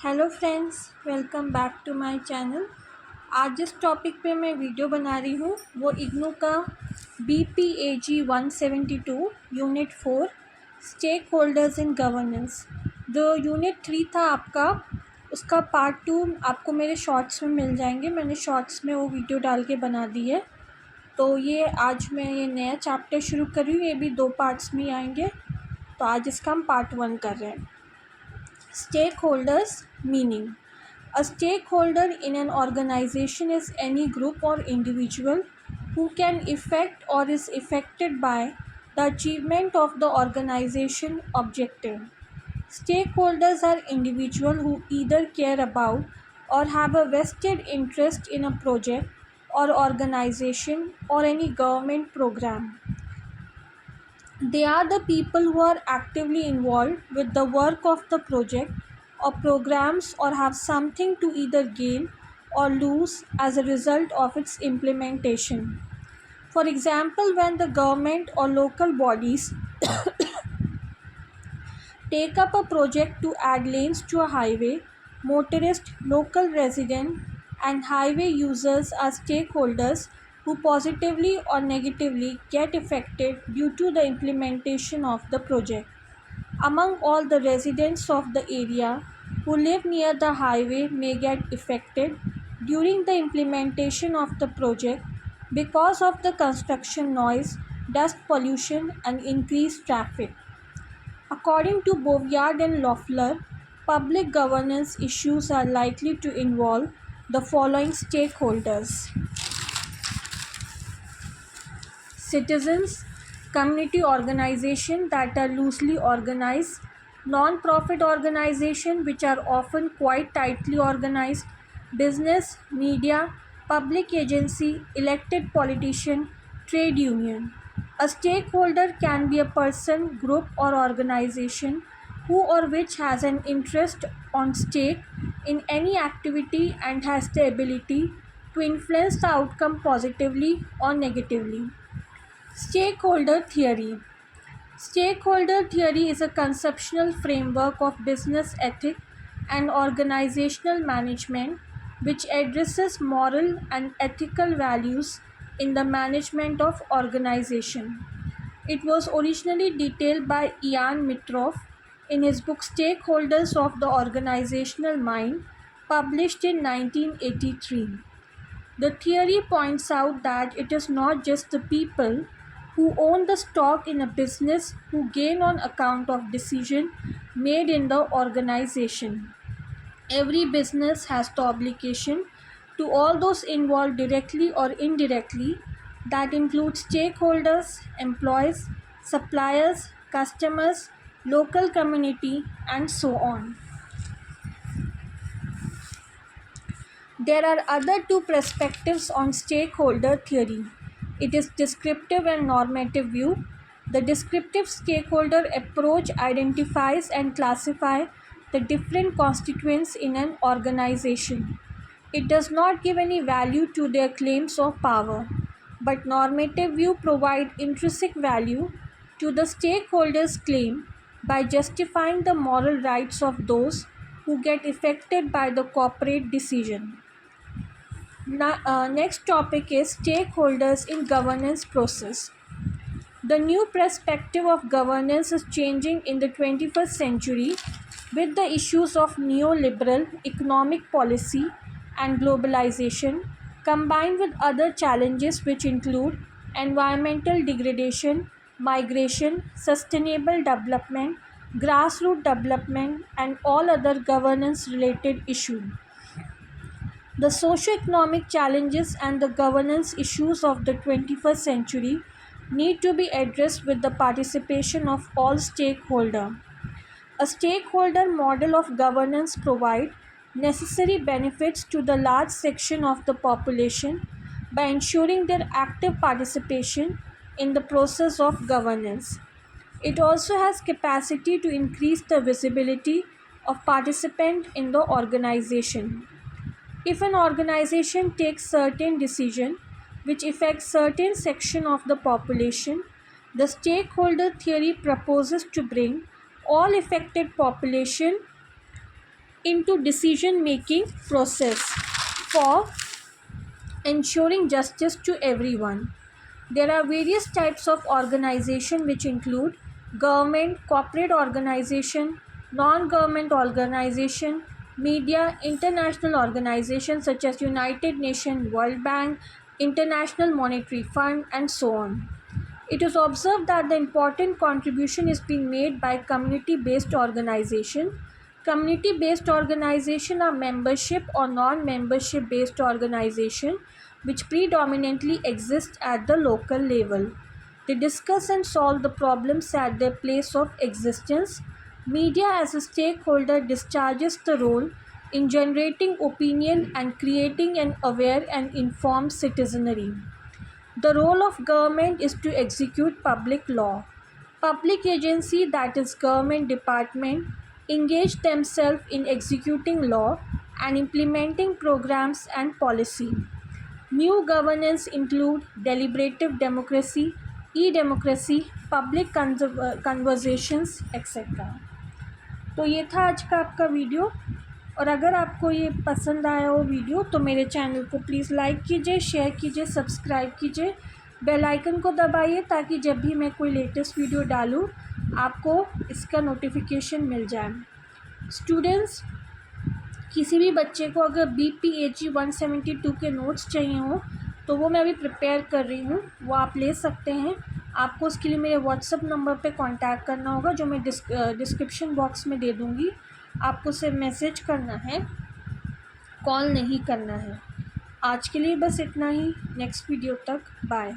Hello friends, welcome back to my channel. आज जिस topic पे मैं वीडियो बना रही हूँ वो इग्नू का BPAG 172 unit 4 stakeholders in governance. जो यूनिट 3 था आपका, उसका पार्ट 2 आपको मेरे शॉर्ट्स में मिल जाएंगे। मैंने शॉर्ट्स में वो वीडियो डाल के बना दी है। तो ये आज मैं ये नया चैप्टर शुरू कर रही हूँ। ये भी 2 पार्ट्स में आएंगे। तो आज इसका हम पार्ट 1 कर रहे हैं। Stakeholders meaning. A stakeholder in an organization is any group or individual who can affect or is affected by the achievement of the organization objective. Stakeholders are individuals who either care about or have a vested interest in a project or organization or any government program. They are the people who are actively involved with the work of the project or programs or have something to either gain or lose as a result of its implementation. For example, when the government or local bodies take up a project to add lanes to a highway, motorists, local residents, and highway users are stakeholders who positively or negatively get affected due to the implementation of the project. Among all the residents of the area who live near the highway may get affected during the implementation of the project because of the construction noise, dust pollution, and increased traffic. According to Bovyard and Loeffler, public governance issues are likely to involve the following stakeholders: citizens, community organizations that are loosely organized, non-profit organizations which are often quite tightly organized, business, media, public agency, elected politician, trade union. A stakeholder can be a person, group or organization who or which has an interest on stake in any activity and has the ability to influence the outcome positively or negatively. Stakeholder theory. Stakeholder theory is a conceptual framework of business ethics and organizational management which addresses moral and ethical values in the management of organization. It was originally detailed by Ian Mitroff in his book Stakeholders of the Organizational Mind, published in 1983. The theory points out that it is not just the people who own the stock in a business who gain on account of decision made in the organization. Every business has the obligation to all those involved directly or indirectly, that includes stakeholders, employees, suppliers, customers, local community, and so on. There are other two perspectives on stakeholder theory. It is descriptive and normative view. The descriptive stakeholder approach identifies and classifies the different constituents in an organization. It does not give any value to their claims of power, but normative view provide intrinsic value to the stakeholders' claim by justifying the moral rights of those who get affected by the corporate decision. Next topic is stakeholders in governance process. The new perspective of governance is changing in the 21st century with the issues of neoliberal economic policy and globalization, combined with other challenges which include environmental degradation, migration, sustainable development, grassroots development, and all other governance related issues. The socio-economic challenges and the governance issues of the 21st century need to be addressed with the participation of all stakeholders. A stakeholder model of governance provides necessary benefits to the large section of the population by ensuring their active participation in the process of governance. It also has capacity to increase the visibility of participants in the organization. If an organization takes certain decision which affects certain section of the population, the stakeholder theory proposes to bring all affected population into decision making process for ensuring justice to everyone. There are various types of organization which include government, corporate organization, non-government organization, media, international organizations such as United Nations, World Bank, International Monetary Fund, and so on. It is observed that the important contribution is being made by community-based organization. Community-based organization are membership or non-membership based organization which predominantly exist at the local level. They discuss and solve the problems at their place of existence. Media as a stakeholder discharges the role in generating opinion and creating an aware and informed citizenry. The role of government is to execute public law. Public agency, that is government department, engage themselves in executing law and implementing programs and policy. New governance include deliberative democracy, e-democracy, public conversations, etc. तो ये था आज का आपका video. और अगर आपको ये पसंद आया हो वीडियो तो मेरे चैनल को प्लीज़ लाइक कीजिए, शेयर कीजिए, सब्सक्राइब कीजिए, बेल आइकन को दबाइए ताकि जब भी मैं कोई लेटेस्ट वीडियो डालूँ आपको इसका नोटिफिकेशन मिल जाए। स्टूडेंट्स, किसी भी बच्चे को अगर BPAG 172 के नोट्स चाहिए हो तो वो मैं अभी प्रिपेयर कर रही हूँ, वो आप ले सकते हैं। आपको उसके लिए मेरे व्हाट्सएप नंबर पे कांटेक्ट करना होगा जो मैं डिस्क्रिप्शन बॉक्स में दे दूँगी। आपको सिर्फ मैसेज करना है, कॉल नहीं करना है। आज के लिए बस इतना ही। नेक्स्ट वीडियो तक बाय।